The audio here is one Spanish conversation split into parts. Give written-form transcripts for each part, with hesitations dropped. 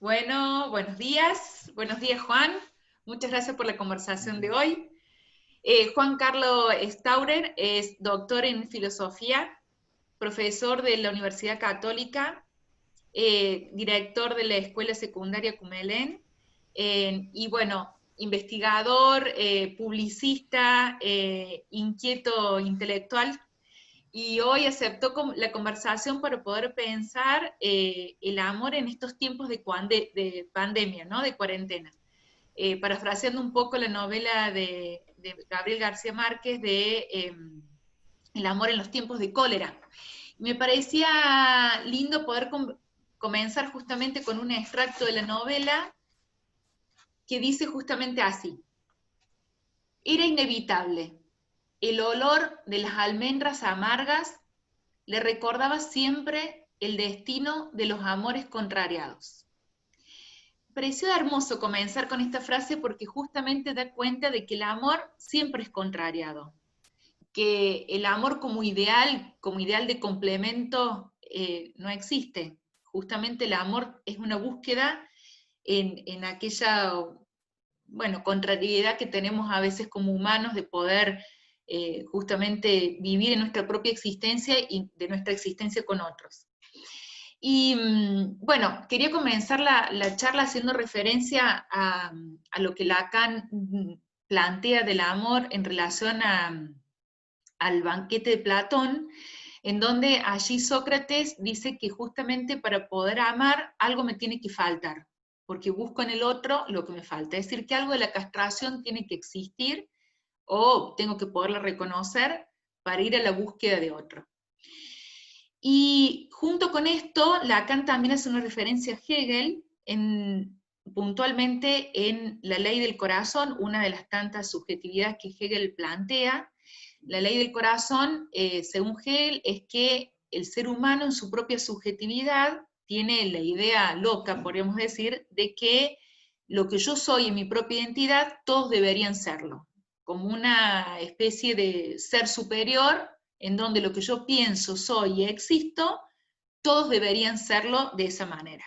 Bueno, buenos días Juan, muchas gracias por la conversación de hoy. Juan Carlos Staurer es doctor en filosofía, profesor de la Universidad Católica, director de la Escuela Secundaria Cumelén, y bueno, investigador, publicista, inquieto intelectual. Y hoy aceptó la conversación para poder pensar el amor en estos tiempos de pandemia, ¿no? De cuarentena. Parafraseando un poco la novela de Gabriel García Márquez de El amor en los tiempos de cólera. Me parecía lindo poder comenzar justamente con un extracto de la novela que dice justamente así. Era inevitable. El olor de las almendras amargas le recordaba siempre el destino de los amores contrariados. Me pareció hermoso comenzar con esta frase porque justamente da cuenta de que el amor siempre es contrariado, que el amor como ideal de complemento, no existe. Justamente el amor es una búsqueda en aquella, bueno, contrariedad que tenemos a veces como humanos de poder justamente vivir en nuestra propia existencia y de nuestra existencia con otros. Y bueno, quería comenzar la charla haciendo referencia a lo que Lacan plantea del amor en relación al banquete de Platón, en donde allí Sócrates dice que justamente para poder amar algo me tiene que faltar, porque busco en el otro lo que me falta. Es decir, que algo de la castración tiene que existir o tengo que poderla reconocer para ir a la búsqueda de otro. Y junto con esto, Lacan también hace una referencia a Hegel, puntualmente en la ley del corazón, una de las tantas subjetividades que Hegel plantea. La ley del corazón, según Hegel, es que el ser humano en su propia subjetividad tiene la idea loca, podríamos decir, de que lo que yo soy en mi propia identidad, todos deberían serlo, como una especie de ser superior en donde lo que yo pienso, soy y existo, todos deberían serlo de esa manera.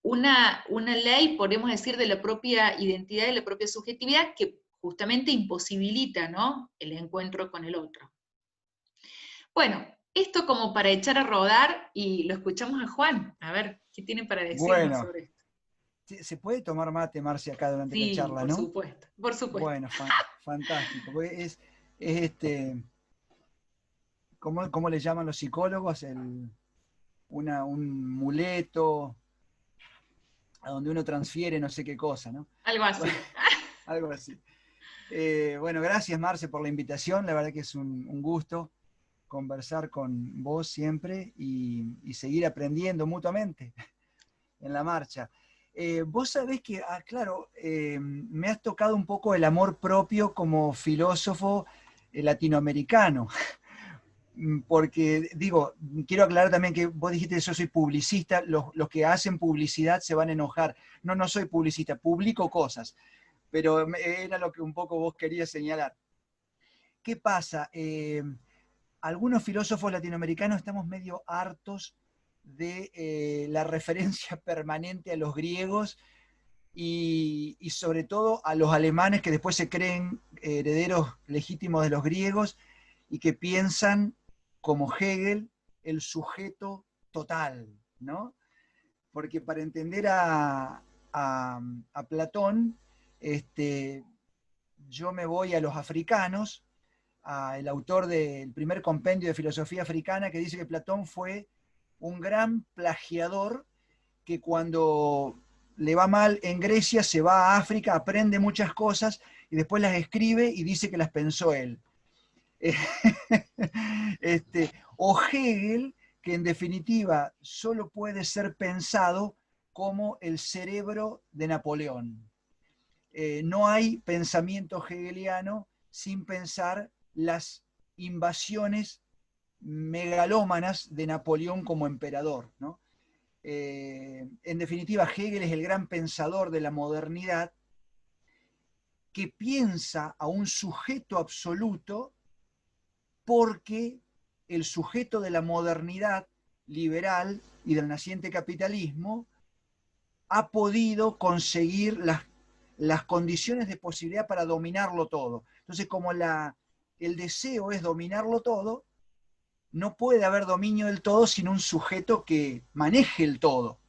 Una ley, podemos decir, de la propia identidad y la propia subjetividad que justamente imposibilita, ¿no?, el encuentro con el otro. Bueno, esto como para echar a rodar y lo escuchamos a Juan, a ver qué tiene para decirnos Bueno, sobre esto. se puede tomar mate, Marcia, acá durante la Sí, charla, por ¿no? supuesto, por supuesto. Bueno, fantástico. Porque ¿cómo le llaman los psicólogos? Un muleto a donde uno transfiere no sé qué cosa, ¿no? Algo Bueno, así. algo así. Bueno, gracias, Marce, por la invitación. La verdad que es un gusto conversar con vos siempre y seguir aprendiendo mutuamente en la marcha. Vos sabés que, claro, me has tocado un poco el amor propio como filósofo latinoamericano, porque digo, quiero aclarar también que vos dijiste que yo soy publicista, los que hacen publicidad se van a enojar. No, no soy publicista, publico cosas, pero era lo que un poco vos querías señalar. ¿Qué pasa? Algunos filósofos latinoamericanos estamos medio hartos de la referencia permanente a los griegos y sobre todo a los alemanes que después se creen herederos legítimos de los griegos y que piensan, como Hegel, el sujeto total, ¿no? Porque para entender a Platón, yo me voy a los africanos, el autor del primer compendio de filosofía africana, que dice que Platón fue un gran plagiador que cuando le va mal en Grecia se va a África, aprende muchas cosas y después las escribe y dice que las pensó él. O Hegel, que en definitiva solo puede ser pensado como el cerebro de Napoleón. No hay pensamiento hegeliano sin pensar las invasiones megalómanas de Napoleón como emperador, ¿no? En definitiva, Hegel es el gran pensador de la modernidad que piensa a un sujeto absoluto porque el sujeto de la modernidad liberal y del naciente capitalismo ha podido conseguir las condiciones de posibilidad para dominarlo todo. Entonces, como el deseo es dominarlo todo, no puede haber dominio del todo sin un sujeto que maneje el todo.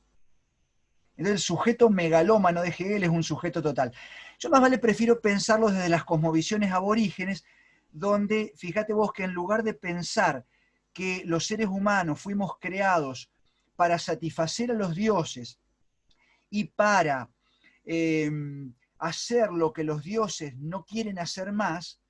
Entonces, el sujeto megalómano de Hegel es un sujeto total. Yo más vale prefiero pensarlo desde las cosmovisiones aborígenes, donde, fíjate vos que en lugar de pensar que los seres humanos fuimos creados para satisfacer a los dioses y para hacer lo que los dioses no quieren hacer más,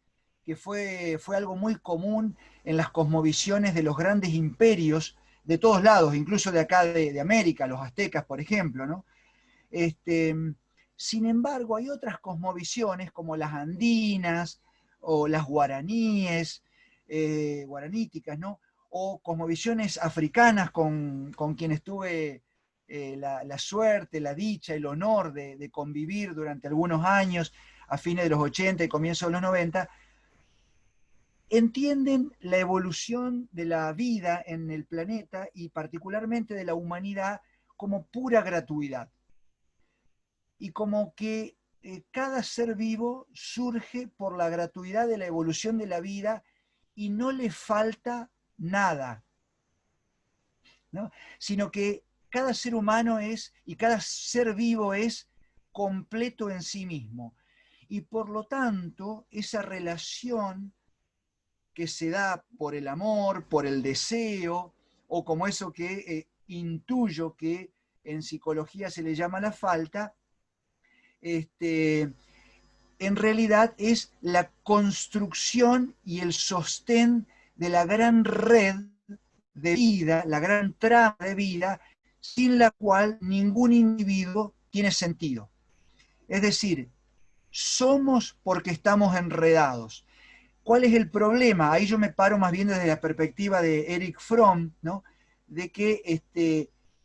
que fue algo muy común en las cosmovisiones de los grandes imperios de todos lados, incluso de acá de América, los aztecas, por ejemplo, ¿no? Sin embargo, hay otras cosmovisiones como las andinas o las guaraníes, guaraníticas, ¿no? O cosmovisiones africanas con quienes tuve la suerte, la dicha, el honor de convivir durante algunos años, a fines de los 80 y comienzos de los 90, entienden la evolución de la vida en el planeta y particularmente de la humanidad como pura gratuidad. Y como que cada ser vivo surge por la gratuidad de la evolución de la vida y no le falta nada, ¿no? Sino que cada ser humano es, y cada ser vivo es completo en sí mismo. Y por lo tanto, esa relación que se da por el amor, por el deseo, o como eso que intuyo que en psicología se le llama la falta, en realidad es la construcción y el sostén de la gran red de vida, la gran trama de vida, sin la cual ningún individuo tiene sentido. Es decir, somos porque estamos enredados. ¿Cuál es el problema? Ahí yo me paro más bien desde la perspectiva de Erich Fromm, ¿no? De que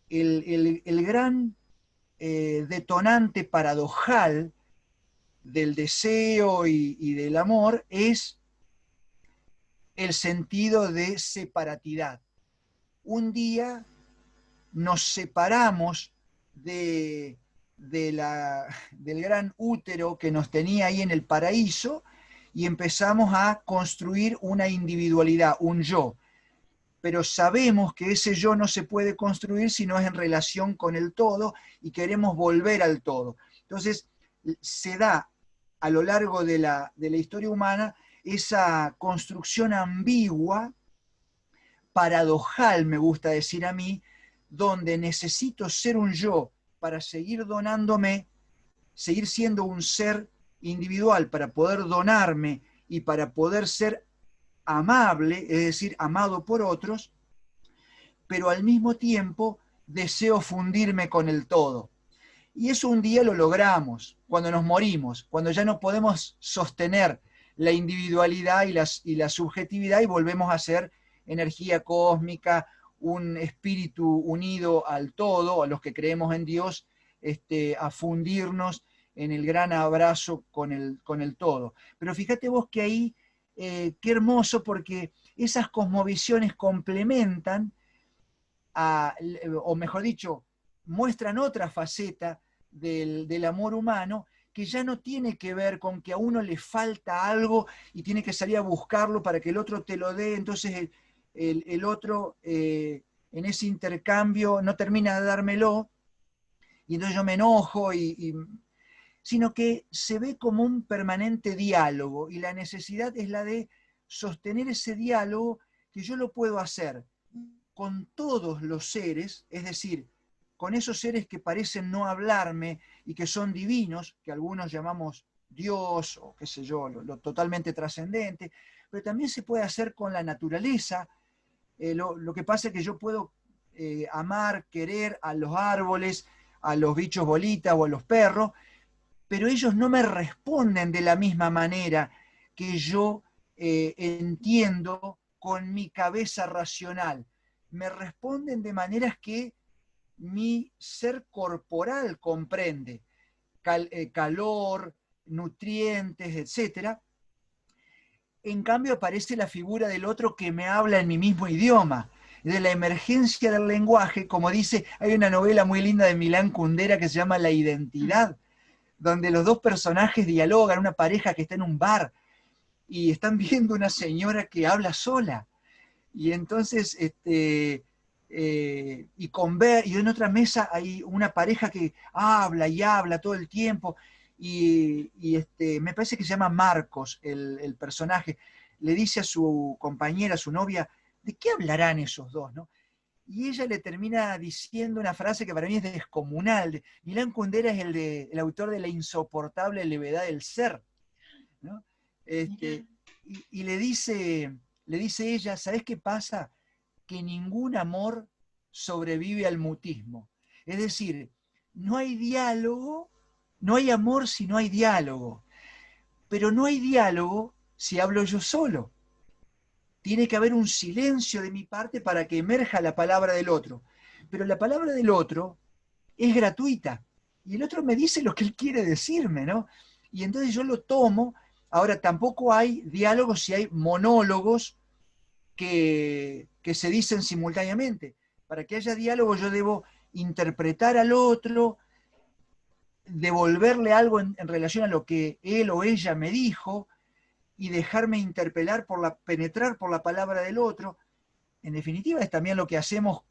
el gran detonante paradojal del deseo y del amor es el sentido de separatidad. Un día nos separamos del gran útero que nos tenía ahí en el paraíso y empezamos a construir una individualidad, un yo. Pero sabemos que ese yo no se puede construir si no es en relación con el todo y queremos volver al todo. Entonces, se da a lo largo de la historia humana esa construcción ambigua, paradojal, me gusta decir a mí, donde necesito ser un yo para seguir donándome, seguir siendo un ser individual para poder donarme y para poder ser amable, es decir, amado por otros, pero al mismo tiempo deseo fundirme con el todo. Y eso un día lo logramos, cuando nos morimos, cuando ya no podemos sostener la individualidad y la subjetividad y volvemos a ser energía cósmica, un espíritu unido al todo, a los que creemos en Dios, a fundirnos en el gran abrazo con el todo. Pero fíjate vos que ahí, qué hermoso, porque esas cosmovisiones complementan, o mejor dicho, muestran otra faceta del amor humano que ya no tiene que ver con que a uno le falta algo y tiene que salir a buscarlo para que el otro te lo dé, entonces el otro en ese intercambio no termina de dármelo y entonces yo me enojo, sino que se ve como un permanente diálogo y la necesidad es la de sostener ese diálogo que yo lo puedo hacer con todos los seres, es decir, con esos seres que parecen no hablarme y que son divinos, que algunos llamamos Dios o qué sé yo, lo totalmente trascendente, pero también se puede hacer con la naturaleza. Lo que pasa es que yo puedo amar, querer a los árboles, a los bichos bolitas o a los perros, pero ellos no me responden de la misma manera que yo entiendo con mi cabeza racional. Me responden de maneras que mi ser corporal comprende, calor, nutrientes, etc. En cambio aparece la figura del otro que me habla en mi mismo idioma. de la emergencia del lenguaje, como dice, hay una novela muy linda de Milán Kundera que se llama La Identidad, donde los dos personajes dialogan, una pareja que está en un bar, y están viendo una señora que habla sola, y entonces, y en otra mesa hay una pareja que habla y habla todo el tiempo, me parece que se llama Marcos, el personaje, le dice a su compañera, a su novia, ¿de qué hablarán esos dos, no? Y ella le termina diciendo una frase que para mí es descomunal. Milán Kundera es el autor de La insoportable levedad del ser, ¿no? Y le dice ella, ¿sabés qué pasa? Que ningún amor sobrevive al mutismo. Es decir, no hay diálogo, no hay amor si no hay diálogo, pero no hay diálogo si hablo yo solo. Tiene que haber un silencio de mi parte para que emerja la palabra del otro. Pero la palabra del otro es gratuita y el otro me dice lo que él quiere decirme, ¿no? Y entonces yo lo tomo. Ahora, tampoco hay diálogos si hay monólogos que se dicen simultáneamente. Para que haya diálogo yo debo interpretar al otro, devolverle algo en relación a lo que él o ella me dijo y dejarme penetrar por la palabra del otro. En definitiva es también lo que hacemos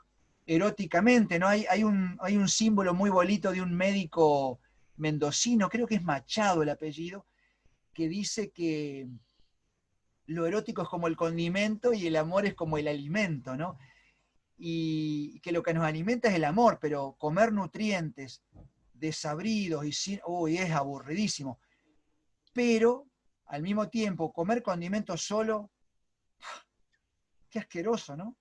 eróticamente, ¿no? Hay un símbolo muy bonito de un médico mendocino, creo que es Machado el apellido, que dice que lo erótico es como el condimento y el amor es como el alimento, ¿no? Y que lo que nos alimenta es el amor, pero comer nutrientes desabridos es aburridísimo. Pero, al mismo tiempo, comer condimentos solo, qué asqueroso, ¿no?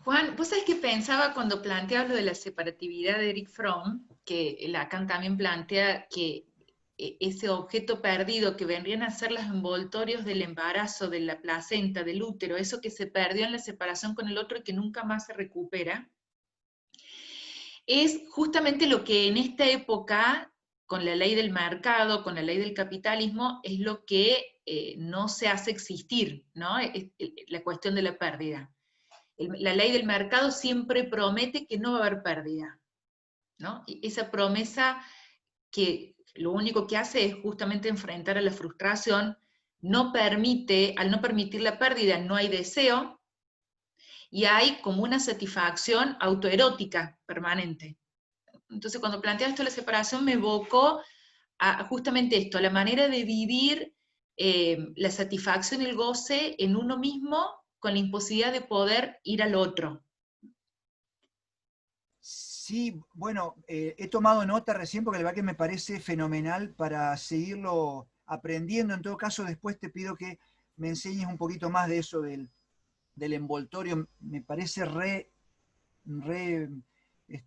Juan, ¿vos sabés qué pensaba cuando planteaba lo de la separatividad de Eric Fromm? Que Lacan también plantea que ese objeto perdido que vendrían a ser los envoltorios del embarazo, de la placenta, del útero, eso que se perdió en la separación con el otro y que nunca más se recupera, es justamente lo que en esta época, con la ley del mercado, con la ley del capitalismo, es lo que no se hace existir, ¿no? Es la cuestión de la pérdida. La ley del mercado siempre promete que no va a haber pérdida, ¿no? Y esa promesa que lo único que hace es justamente enfrentar a la frustración, al no permitir la pérdida, no hay deseo, y hay como una satisfacción autoerótica permanente. Entonces, cuando planteaba esto de la separación, me evocó a justamente esto, a la manera de vivir la satisfacción y el goce en uno mismo con la imposibilidad de poder ir al otro. Sí, bueno, he tomado nota recién porque la verdad que me parece fenomenal para seguirlo aprendiendo. En todo caso, después te pido que me enseñes un poquito más de eso del envoltorio. Me parece re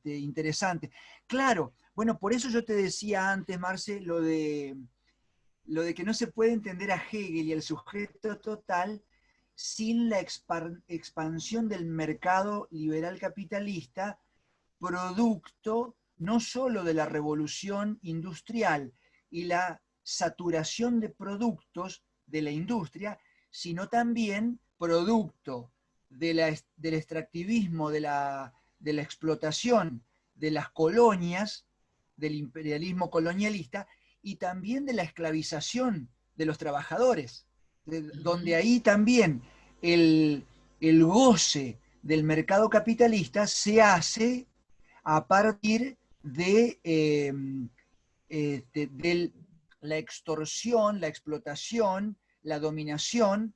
interesante. Claro, bueno, por eso yo te decía antes, Marce, lo de que no se puede entender a Hegel y el sujeto total sin la expansión del mercado liberal capitalista, producto no solo de la revolución industrial y la saturación de productos de la industria, sino también producto del extractivismo, de la explotación de las colonias, del imperialismo colonialista, y también de la esclavización de los trabajadores, donde ahí también el goce del mercado capitalista se hace a partir de la extorsión, la explotación, la dominación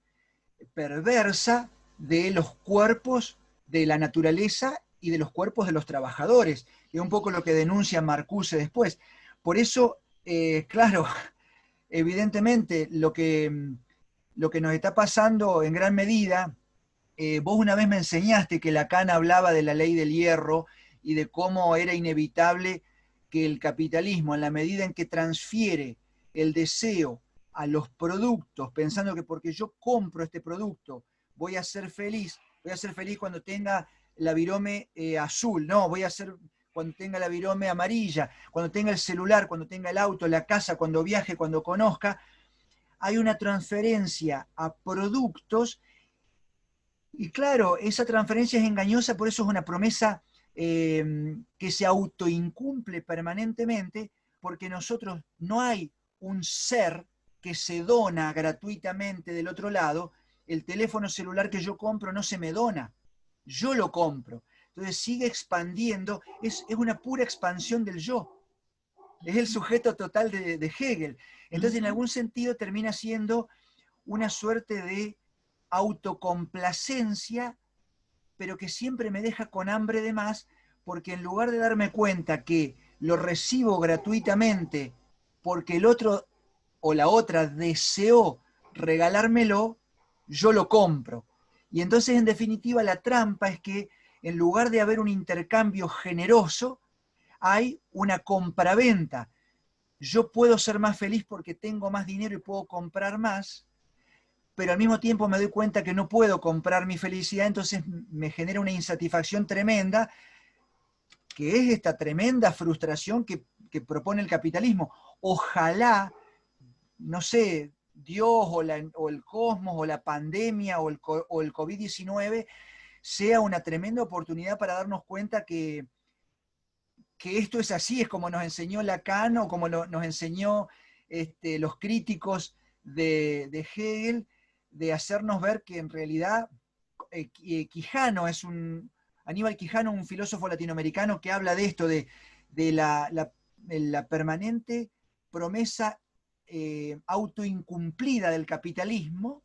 perversa de los cuerpos de la naturaleza y de los cuerpos de los trabajadores, que es un poco lo que denuncia Marcuse después. Por eso, claro, evidentemente lo que nos está pasando en gran medida, vos una vez me enseñaste que Lacan hablaba de la ley del hierro y de cómo era inevitable que el capitalismo, en la medida en que transfiere el deseo a los productos, pensando que porque yo compro este producto voy a ser feliz cuando tenga la virome azul, no, voy a ser cuando tenga la virome amarilla, cuando tenga el celular, cuando tenga el auto, la casa, cuando viaje, cuando conozca. Hay una transferencia a productos Y claro, esa transferencia es engañosa, por eso es una promesa que se autoincumple permanentemente, porque nosotros no hay un ser que se dona gratuitamente del otro lado. El teléfono celular que yo compro no se me dona, yo lo compro. Entonces sigue expandiendo, es una pura expansión del yo. Es el sujeto total de Hegel. Entonces, en algún sentido, termina siendo una suerte de autocomplacencia, pero que siempre me deja con hambre de más, porque en lugar de darme cuenta que lo recibo gratuitamente porque el otro o la otra deseó regalármelo, yo lo compro. Y entonces, en definitiva, la trampa es que en lugar de haber un intercambio generoso, hay una compraventa. Yo puedo ser más feliz porque tengo más dinero y puedo comprar más, pero al mismo tiempo me doy cuenta que no puedo comprar mi felicidad, entonces me genera una insatisfacción tremenda, que es esta tremenda frustración que propone el capitalismo. Ojalá, no sé, Dios o el cosmos o la pandemia o el COVID-19 sea una tremenda oportunidad para darnos cuenta que esto es así, es como nos enseñó Lacan o como nos enseñó los críticos de Hegel, de hacernos ver que en realidad Quijano es Aníbal Quijano, un filósofo latinoamericano que habla de esto, de la permanente promesa autoincumplida del capitalismo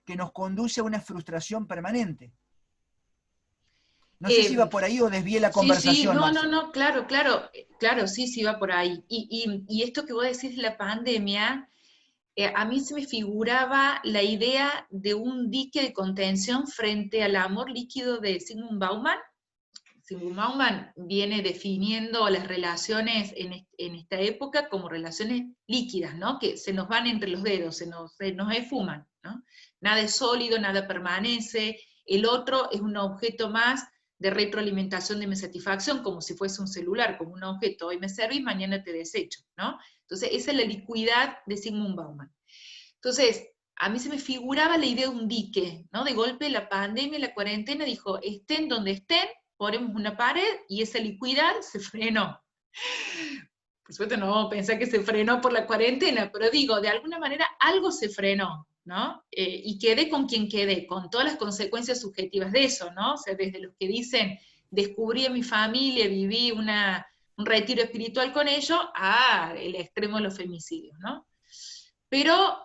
que nos conduce a una frustración permanente. No sé si va por ahí o desvié la Sí, sí, conversación, no, no, Marce. no, claro, claro, claro, sí, sí va por ahí. Y esto que vos decís de la pandemia, a mí se me figuraba la idea de un dique de contención frente al amor líquido de Sigmund Bauman. Sigmund Bauman viene definiendo las relaciones en esta época como relaciones líquidas, ¿no? Que se nos van entre los dedos, se nos esfuman, ¿no? Nada es sólido, nada permanece, el otro es un objeto más de retroalimentación de mi satisfacción, como si fuese un celular, como un objeto, hoy me servís, mañana te desecho, ¿no? Entonces, esa es la liquidez de Sigmund Bauman. Entonces, a mí se me figuraba la idea de un dique, ¿no? De golpe la pandemia, la cuarentena dijo, estén donde estén, ponemos una pared y esa liquidez se frenó. Por supuesto no vamos a pensar que se frenó por la cuarentena, pero digo, de alguna manera algo se frenó, ¿no? Y quedé con quien quedé, con todas las consecuencias subjetivas de eso, ¿no? O sea, desde los que dicen, descubrí a mi familia, viví un retiro espiritual con ellos, a el extremo de los femicidios, ¿no? Pero,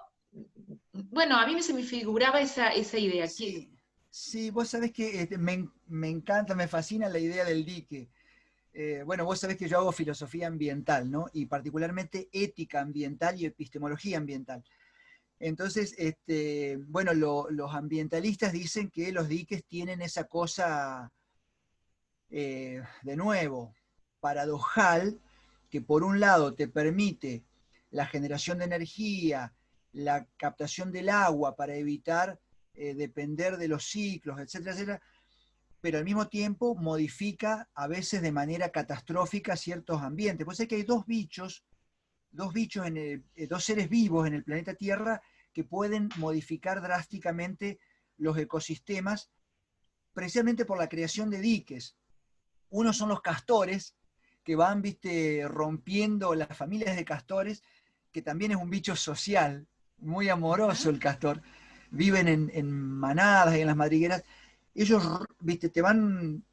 bueno, a mí se me figuraba esa idea. Sí, sí, vos sabés que me encanta, me fascina la idea del dique. Bueno, vos sabés que yo hago filosofía ambiental, ¿no? Y particularmente ética ambiental y epistemología ambiental. Entonces, bueno, los ambientalistas dicen que los diques tienen esa cosa, de nuevo, paradojal, que por un lado te permite la generación de energía, la captación del agua para evitar depender de los ciclos, etcétera, etcétera, pero al mismo tiempo modifica a veces de manera catastrófica ciertos ambientes. Pues es que hay dos seres vivos en el planeta Tierra que pueden modificar drásticamente los ecosistemas precisamente por la creación de diques. Uno son los castores, que van, viste, rompiendo las familias de castores, que también es un bicho social, muy amoroso el castor. Viven en manadas y en las madrigueras. Ellos, viste, te van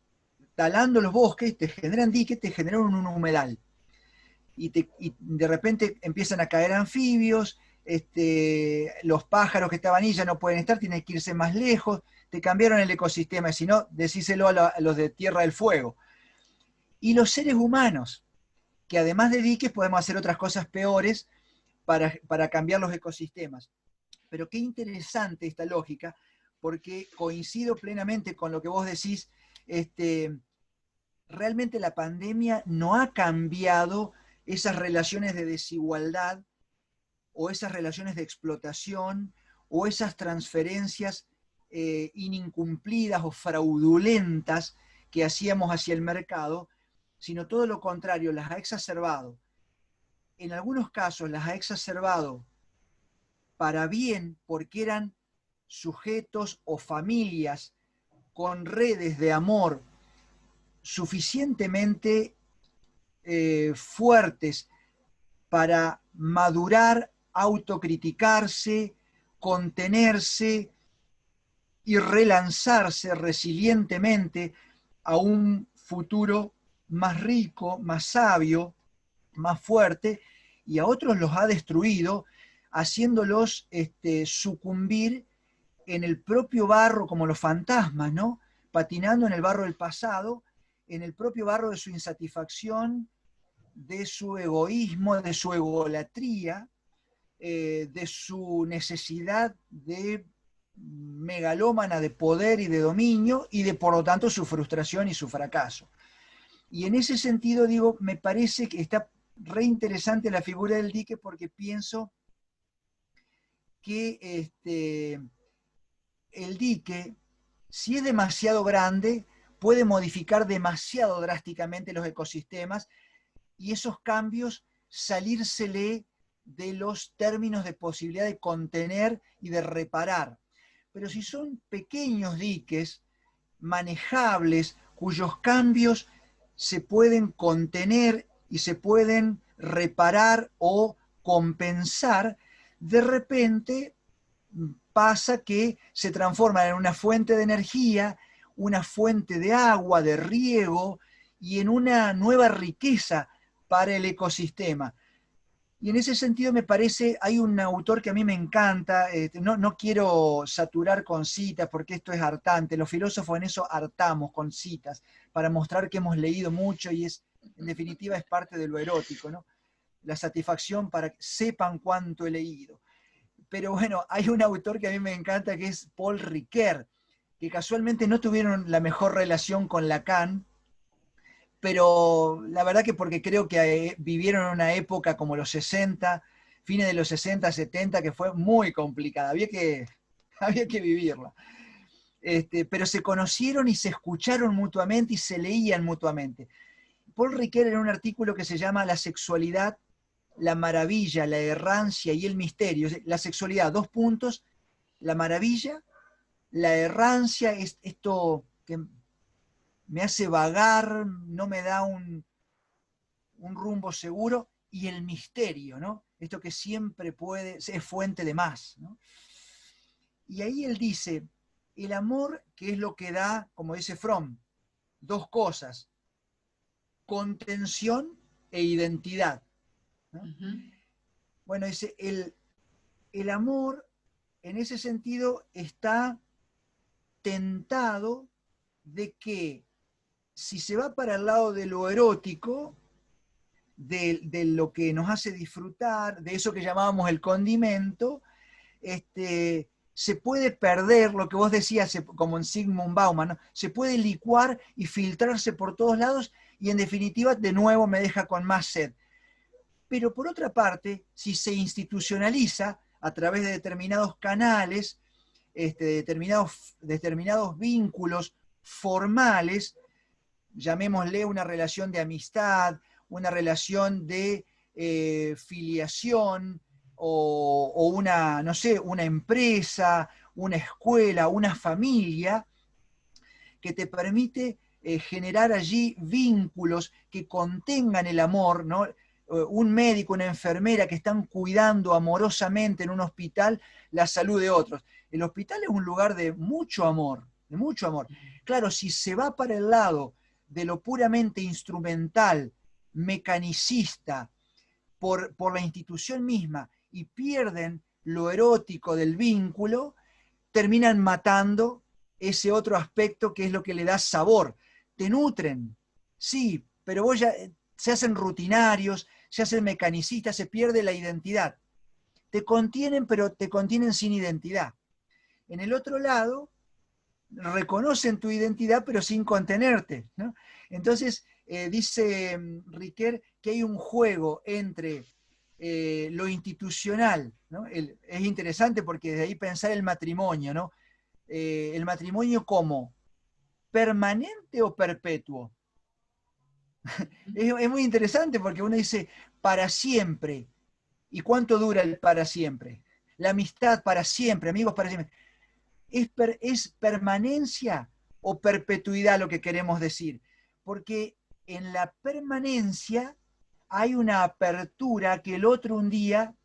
talando los bosques, te generan diques, te generan un humedal. Y de repente empiezan a caer anfibios, los pájaros que estaban ahí ya no pueden estar, tienen que irse más lejos, te cambiaron el ecosistema, y si no, decíselo a los de Tierra del Fuego. Y los seres humanos, que además de diques podemos hacer otras cosas peores para cambiar los ecosistemas. Pero qué interesante esta lógica, porque coincido plenamente con lo que vos decís, realmente la pandemia no ha cambiado esas relaciones de desigualdad o esas relaciones de explotación o esas transferencias inimcumplidas o fraudulentas que hacíamos hacia el mercado, sino todo lo contrario, las ha exacerbado. En algunos casos las ha exacerbado para bien porque eran sujetos o familias con redes de amor suficientemente fuertes para madurar, autocriticarse, contenerse y relanzarse resilientemente a un futuro más rico, más sabio, más fuerte, y a otros los ha destruido, haciéndolos sucumbir en el propio barro, como los fantasmas, ¿no? Patinando en el barro del pasado, en el propio barro de su insatisfacción, de su egoísmo, de su egolatría, de su necesidad de megalómana de poder y de dominio, y de por lo tanto su frustración y su fracaso. Y en ese sentido, digo, me parece que está re interesante la figura del dique, porque pienso que el dique, si es demasiado grande, puede modificar demasiado drásticamente los ecosistemas, y esos cambios salírsele de los términos de posibilidad de contener y de reparar. Pero si son pequeños diques, manejables, cuyos cambios se pueden contener y se pueden reparar o compensar, de repente pasa que se transforman en una fuente de energía, una fuente de agua, de riego, y en una nueva riqueza para el ecosistema. Y en ese sentido me parece, hay un autor que a mí me encanta, no quiero saturar con citas porque esto es hartante, los filósofos en eso hartamos con citas, para mostrar que hemos leído mucho, y en definitiva es parte de lo erótico, ¿no? La satisfacción para que sepan cuánto he leído. Pero bueno, hay un autor que a mí me encanta, que es Paul Ricoeur, que casualmente no tuvieron la mejor relación con Lacan, pero la verdad que porque creo que vivieron en una época como los 60, fines de los 60, 70, que fue muy complicada, había que vivirla. Pero se conocieron y se escucharon mutuamente y se leían mutuamente. Paul Ricoeur, en un artículo que se llama La sexualidad, la maravilla, la errancia y el misterio. La sexualidad, 2 puntos, la maravilla, la errancia, es esto que me hace vagar, no me da un rumbo seguro, y el misterio, ¿no? Esto que siempre es fuente de más, ¿no? Y ahí él dice, el amor, que es lo que da, como dice Fromm, 2 cosas, contención e identidad, ¿no? Bueno, dice, el amor, en ese sentido, está tentado de que, si se va para el lado de lo erótico, de lo que nos hace disfrutar, de eso que llamábamos el condimento, se puede perder lo que vos decías, como en Zygmunt Bauman, ¿no? Se puede licuar y filtrarse por todos lados, y en definitiva, de nuevo, me deja con más sed. Pero por otra parte, si se institucionaliza a través de determinados canales, determinados vínculos formales, llamémosle una relación de amistad, una relación de filiación, o una, no sé, una empresa, una escuela, una familia, que te permite generar allí vínculos que contengan el amor, ¿no? Un médico, una enfermera que están cuidando amorosamente en un hospital la salud de otros. El hospital es un lugar de mucho amor, de mucho amor. Claro, si se va para el lado de lo puramente instrumental, mecanicista, por la institución misma, y pierden lo erótico del vínculo, terminan matando ese otro aspecto que es lo que le da sabor. Te nutren, sí, pero vos ya se hacen rutinarios, se hacen mecanicistas, se pierde la identidad. Te contienen, pero te contienen sin identidad. En el otro lado, reconocen tu identidad, pero sin contenerte, ¿no? Entonces, dice Ricoeur que hay un juego entre lo institucional, ¿no? Es interesante porque de ahí pensar el matrimonio, ¿no? El matrimonio como permanente o perpetuo. Es muy interesante porque uno dice para siempre. ¿Y cuánto dura el para siempre? La amistad para siempre, amigos para siempre. ¿Es permanencia o perpetuidad lo que queremos decir? Porque en la permanencia hay una apertura a que el otro un día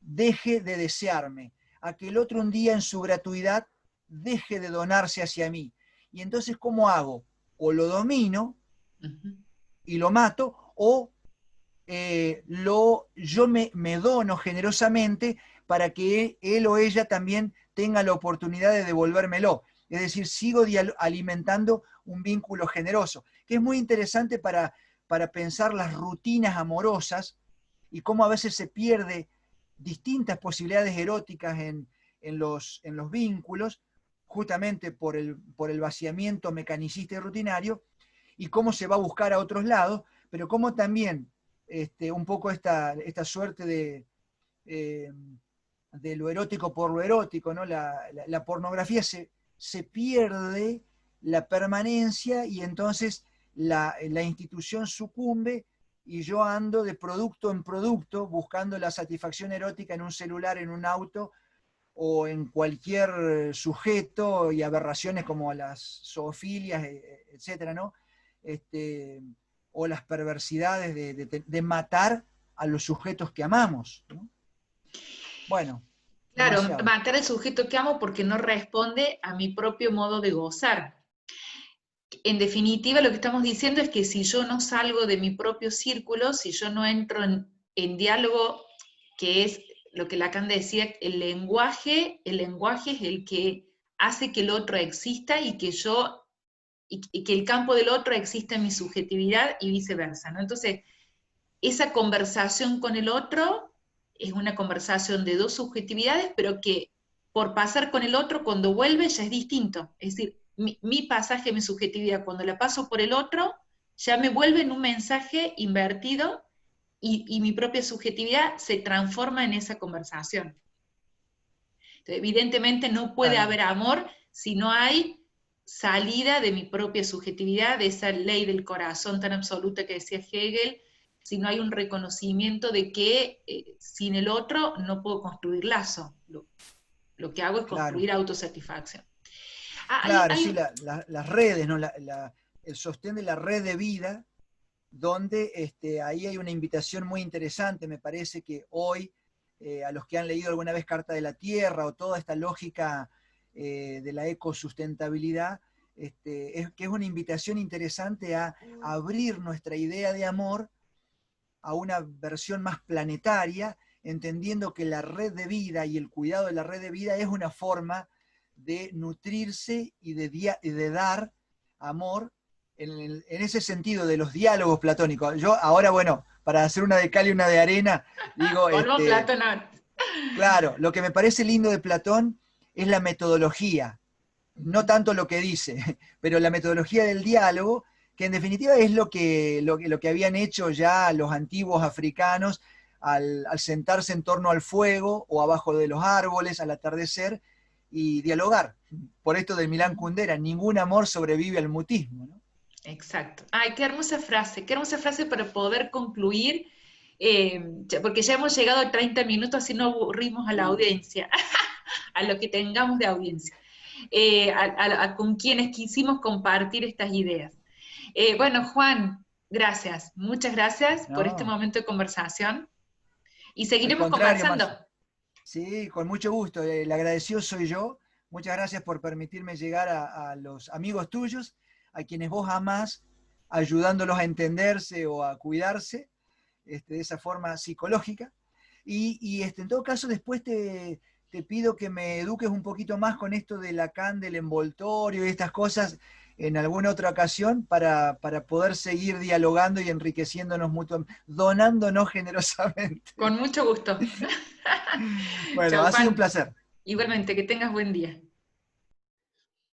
deje de desearme, a que el otro un día en su gratuidad deje de donarse hacia mí. Y entonces, ¿cómo hago? O lo domino y lo mato, o yo me dono generosamente para que él o ella también tenga la oportunidad de devolvérmelo. Es decir, sigo alimentando un vínculo generoso, que es muy interesante para pensar las rutinas amorosas y cómo a veces se pierde distintas posibilidades eróticas en los vínculos, justamente por el vaciamiento mecanicista y rutinario, y cómo se va a buscar a otros lados, pero cómo también un poco esta suerte de lo erótico por lo erótico, ¿no? La pornografía se pierde la permanencia y entonces la institución sucumbe y yo ando de producto en producto buscando la satisfacción erótica en un celular, en un auto o en cualquier sujeto y aberraciones como las zoofilias, etcétera, ¿no? O las perversidades de matar a los sujetos que amamos, ¿no? Bueno, claro, demasiado. matar al sujeto que amo porque no responde a mi propio modo de gozar. En definitiva, lo que estamos diciendo es que si yo no salgo de mi propio círculo, si yo no entro en diálogo, que es lo que Lacan decía, el lenguaje es el que hace que el otro exista y que el campo del otro exista en mi subjetividad y viceversa, ¿no? Entonces, esa conversación con el otro es una conversación de dos subjetividades, pero que por pasar con el otro, cuando vuelve ya es distinto. Es decir, mi pasaje, mi subjetividad, cuando la paso por el otro, ya me vuelve en un mensaje invertido y mi propia subjetividad se transforma en esa conversación. Entonces, evidentemente no puede haber amor si no hay salida de mi propia subjetividad, de esa ley del corazón tan absoluta que decía Hegel, si no hay un reconocimiento de que sin el otro no puedo construir lazo. Lo que hago es construir autosatisfacción. Claro, sí, las redes, ¿no? El sostén de la red de vida, donde ahí hay una invitación muy interesante, me parece que hoy, a los que han leído alguna vez Carta de la Tierra o toda esta lógica de la ecosustentabilidad, que es una invitación interesante a abrir nuestra idea de amor a una versión más planetaria, entendiendo que la red de vida y el cuidado de la red de vida es una forma de nutrirse y de dar amor en ese sentido de los diálogos platónicos. Yo ahora, bueno, para hacer una de cal y una de arena, digo... Platón. Claro, lo que me parece lindo de Platón es la metodología, no tanto lo que dice, pero la metodología del diálogo, que en definitiva es lo que habían hecho ya los antiguos africanos al sentarse en torno al fuego o abajo de los árboles al atardecer y dialogar. Por esto del Milán Kundera, ningún amor sobrevive al mutismo, ¿no? Exacto. Ay, qué hermosa frase para poder concluir, porque ya hemos llegado a 30 minutos, así no aburrimos a la audiencia, a lo que tengamos de audiencia, con quienes quisimos compartir estas ideas. Bueno, Juan, gracias, muchas gracias por este momento de conversación y seguiremos conversando. Marcia. Sí, con mucho gusto, el agradecido soy yo. Muchas gracias por permitirme llegar a los amigos tuyos, a quienes vos amás, ayudándolos a entenderse o a cuidarse de esa forma psicológica. Y en todo caso, después te pido que me eduques un poquito más con esto de Lacan, del envoltorio y estas cosas en alguna otra ocasión para poder seguir dialogando y enriqueciéndonos mutuamente, donándonos generosamente. Con mucho gusto. Bueno, Chau, ha sido un placer. Igualmente, que tengas buen día.